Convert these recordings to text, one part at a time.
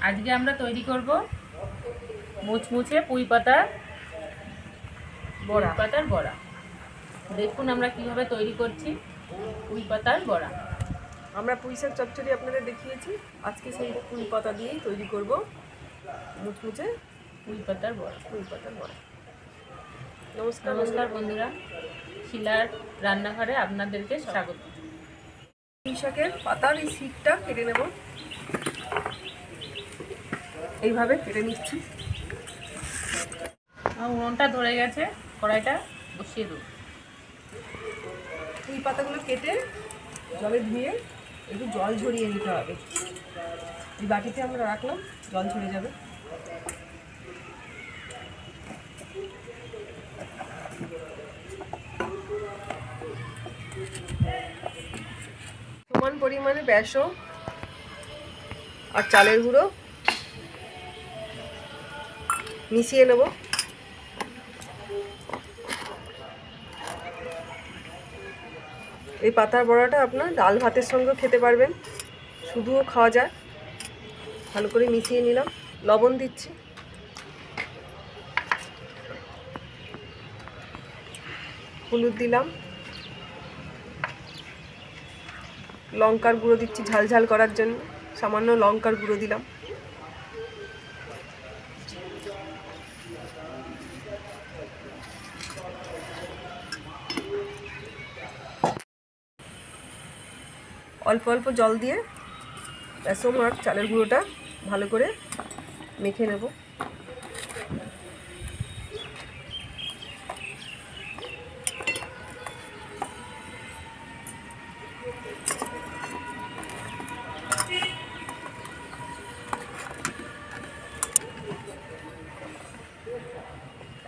আজকে আমরা তৈরি করব মুচমুচে পুঁই পাতার বড়া। দেখুন আমরা কিভাবে তৈরি করছি পুঁই পাতার বড়া। আমরা পুঁই শাক চচ্চড়ি আপনাদের দেখিয়েছি, আজকে সেই পুঁই পাতা দিয়েই তৈরি করব মুচমুচে পুঁই পাতার বড়া। নমস্কার বন্ধুরা, শিলার রান্নাঘরে আপনাদেরকে স্বাগত। পুঁই শাকের পাতার এই শিকটা কেটে নেব, এইভাবে কেটে নিচ্ছি। উনুনটা ধরে গেছে, কড়াইটা বসিয়ে দেবো। পুঁই পাতাগুলো কেটে জলে ধুয়ে একটু জল ঝরিয়ে নিতে হবে। এই বাটিতে আমরা রাখলাম, জল ঝরে যাবে। সমান পরিমাণে বেসন আর চালের গুঁড়ো মিশিয়ে নেব। এই পাতার বড়াটা আপনার ডাল ভাতের সঙ্গে খেতে পারবেন, শুধুও খাওয়া যায়। ভালো করে মিশিয়ে নিলাম, লবণ দিচ্ছি, হলুদ দিলাম, লঙ্কার গুঁড়ো দিচ্ছি ঝাল ঝাল করার জন্য, সামান্য লঙ্কার গুঁড়ো দিলাম। অল্প অল্প জল দিয়ে বেসন আর চালের গুঁড়োটা ভালো করে মেখে নেব।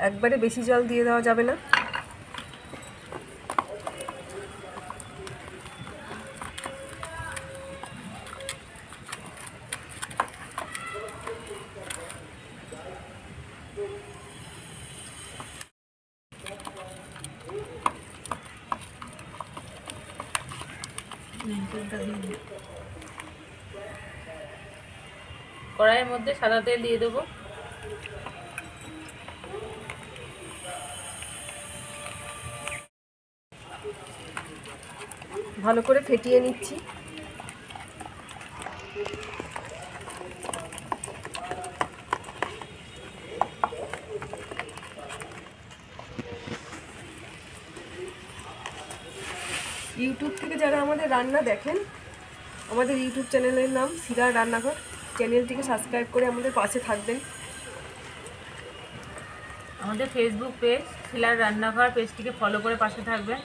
একবারে বেশি জল দিয়ে দেওয়া যাবে না। কড়াইয়ের মধ্যে সাদা তেল দিয়ে দেবো। ভালো করে ফেটিয়ে নিচ্ছি। ইউটিউব থেকে যারা আমাদের রান্না দেখেন, আমাদের ইউটিউব চ্যানেলের নাম শিলার রান্নাঘর, চ্যানেলটিকে সাবস্ক্রাইব করে আমাদের পাশে থাকবেন। আমাদের ফেসবুক পেজ শিলার রান্নাঘর পেজটিকে ফলো করে পাশে থাকবেন।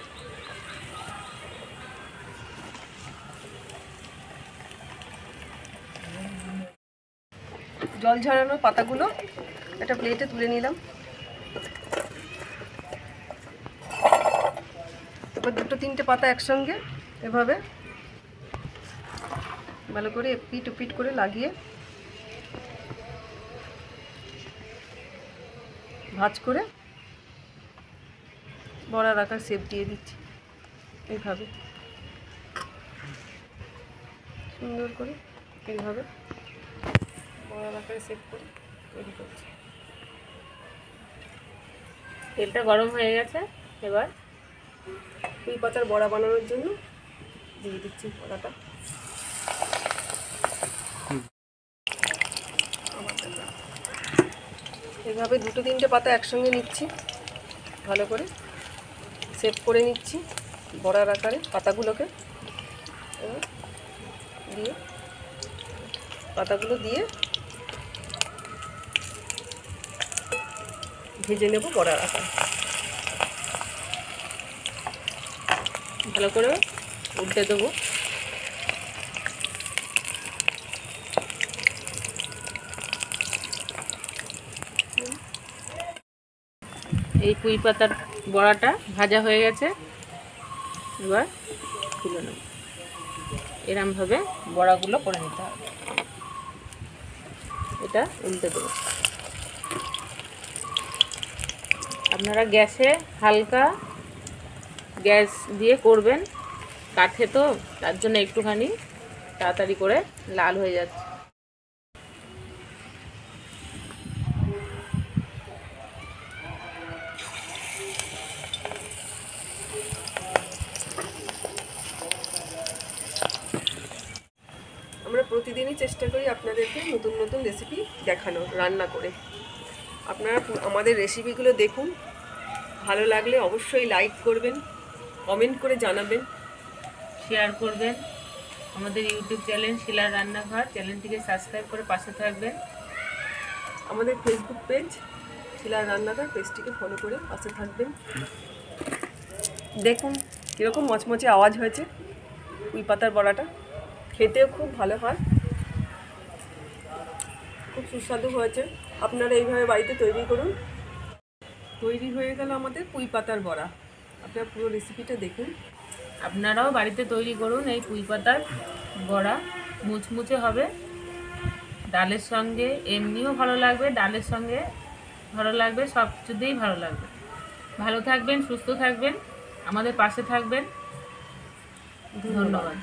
জল ঝরানো পাতাগুলো একটা প্লেটে তুলে নিলাম। এবার দুটো তিনটে পাতা একসঙ্গে এভাবে ভালো করে পিট পিট করে লাগিয়ে ভাঁজ করে বড়ার আকার শেপ দিয়ে দিচ্ছি। এইভাবে সুন্দর করে এইভাবে বড়ার আকারে শেপ করে তৈরি করছি। তেলটা গরম হয়ে গেছে, এবার পুঁই পাতার বড়া বানানোর জন্য দিয়ে দিচ্ছি বড়াটা। এইভাবে দুটো তিনটে পাতা একসঙ্গে নিচ্ছি, ভালো করে শেপ করে নিচ্ছি বড়ার আকারে পাতাগুলোকে। এবার দিয়ে পাতাগুলো দিয়ে ভেজে নেব বড়ার আকারে। ভালো করে উল্টে দেবো। এই পুঁই পাতার বড়াটা ভাজা হয়ে গেছে, এবার তুলে নেব। এরমভাবে বড়াগুলো করে নিতে হবে। এটা উল্টে দেবো। আপনারা গ্যাসে হালকা গ্যাস দিয়ে করবেন, কাঠে তো তার জন্য একটুখানি তাড়াতাড়ি করে লাল হয়ে যাচ্ছে। সবসময় চেষ্টা করি আপনাদেরকে নতুন নতুন রেসিপি দেখানো, রান্না করে। আপনারা আমাদের রেসিপিগুলো দেখুন, ভালো লাগলে অবশ্যই লাইক করবেন, কমেন্ট করে জানাবেন, শেয়ার করবেন। আমাদের ইউটিউব চ্যানেল শিলার রান্নাঘর, চ্যানেলটিকে সাবস্ক্রাইব করে পাশে থাকবেন। আমাদের ফেসবুক পেজ শিলার রান্নাঘর, পেজটিকে ফলো করে পাশে থাকবেন। দেখুন কীরকম মচমচে আওয়াজ হয়েছে পুঁই পাতার বড়াটা, খেতেও খুব ভালো হয়, খুব সুস্বাদু হয়েছে। আপনারা এইভাবে বাড়িতে তৈরি করুন। তৈরি হয়ে গেল আমাদের পুঁই পাতার বড়া। আপনারা পুরো রেসিপিটা দেখুন। আপনারাও বাড়িতে তৈরি করুন এই পুঁই পাতার বড়া, মুচমুচে হবে, ডালের সঙ্গে এমনিও ভালো লাগবে, ডালের সঙ্গে ভালো লাগবে, সব কিছুতেই ভালো লাগবে। ভালো থাকবেন, সুস্থ থাকবেন, আমাদের পাশে থাকবেন। ধন্যবাদ।